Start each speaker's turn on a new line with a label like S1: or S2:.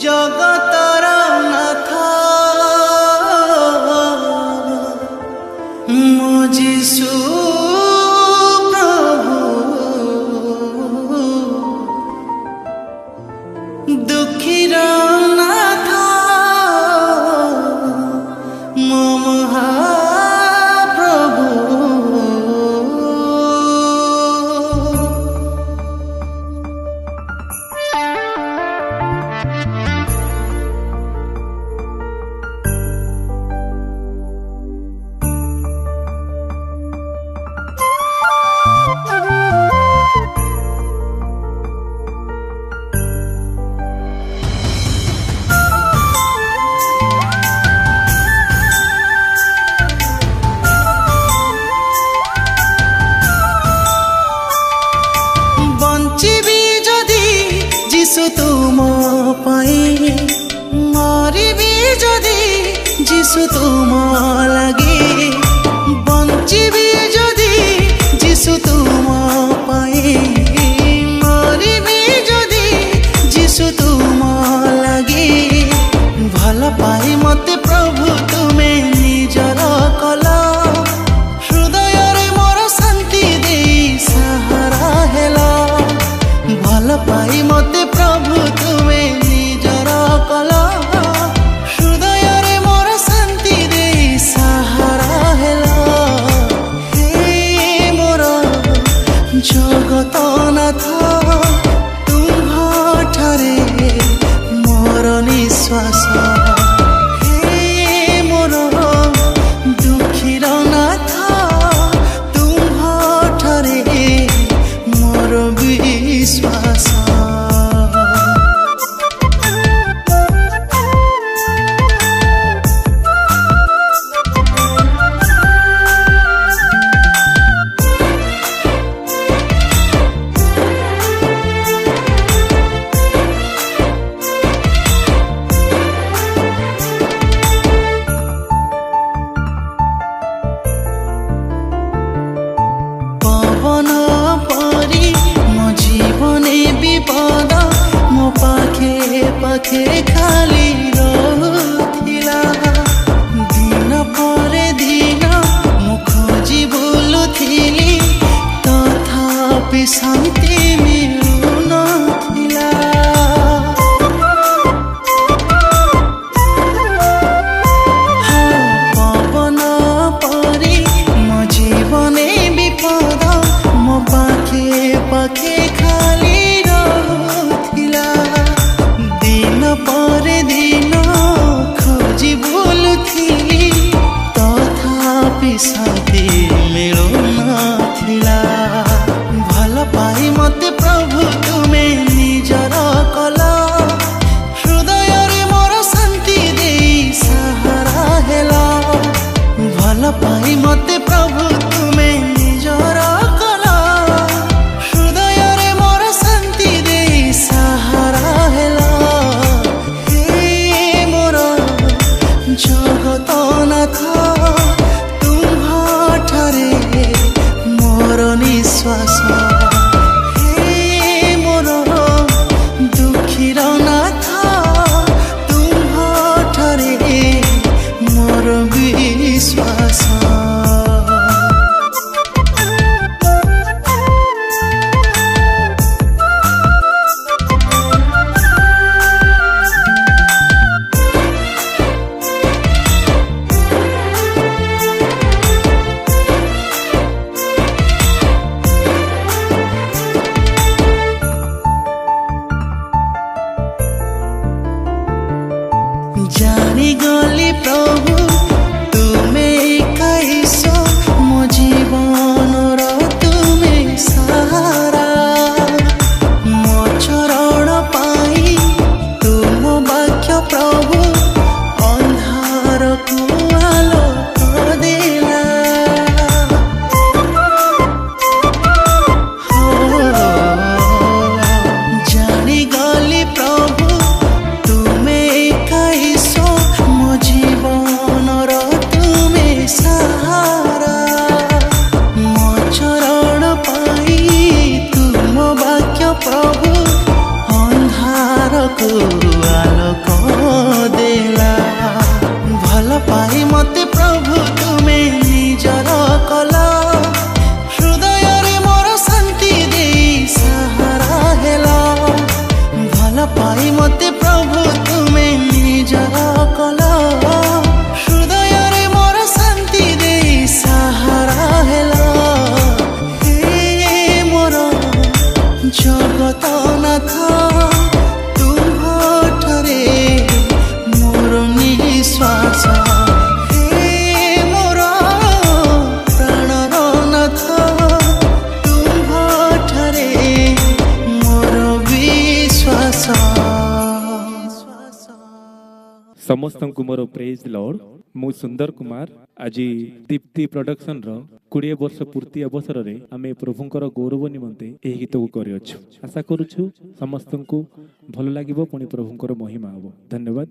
S1: জগতর নাথ মো যিশু প্রভু, দুঃখীর নাথ মো মহাপ্রভু। বঞ্চিবি যদি যিশু তুম পাই, মরিবি যদি যিশু তুম লাগি। বঞ্চিবি যদি যিশু তুম পাই, মরিবি যদি যিশু তুম লাগি। ভাল পাই মতে প্রভু তুমে নিজর কল, হৃদয়রে মোর শান্তি দেই সাহারা হেল। ভাল পাই মতে প্রভু তুমে নিজর কল, হৃদয়রে মোর শান্তি দেই সাহারা হেল। হে মোর জগতনাথ, তুম্ভଠାରେ মোর নিঃশ্বাস। হে মোর দুঃখীর নাথ, তুম্ভଠାରେ মোর বিশ্বাস। পবন পরি মো জীবনে বিপদ, মো পাখে পাখে খালি রহুথিলা। দিন পরে দিন মু খোঁজি বুলুথিলি, তথাপি শান্তি মিলুনথিলা। পবন পরি মো জীবনে বিপদ, মো পাখে পাখে খালি রহুথিলা। দিন পরে দিন খোঁজি বুলুথিলি, তথাপি শান্তি মিলুনথিলা। ভাল পাই মতে প্রভু তুমে নিজর কল, হৃদয়রে মোর শান্তি দেই সাহারা হেল। ভাল পাই মতে প্রভু তুমে নিজর কল, হৃদয়রে মোর শান্তি দেই সাহারা হেল। হে মোর জগতনাথ, তুম্ভଠାରେ মোর নিঃশ্বাস। হে মোর দুঃখীর নাথ, তুম্ভଠାରେ মোর বিশ্বাস।
S2: ସମସ୍ତଙ୍କୁ ମୋର ପ୍ରେଜ୍ ଲର୍ଡ। ମୁଁ ସୁନ୍ଦର କୁମାର। ଆଜି ଦୀପ୍ତି ପ୍ରଡକ୍ସନ ର 20 ବର୍ଷ ପୂର୍ତ୍ତି ଅବସରରେ ଆମେ ପ୍ରଭୁଙ୍କର ଗୌରବ ନିମନ୍ତେ ଏହି ଗୀତକୁ କରିଅଛୁ। ଆଶା କରୁଛୁ ସମସ୍ତଙ୍କୁ ଭଲ ଲାଗିବ, ପୁଣି ପ୍ରଭୁଙ୍କର ମହିମା ହେବ। ଧନ୍ୟବାଦ।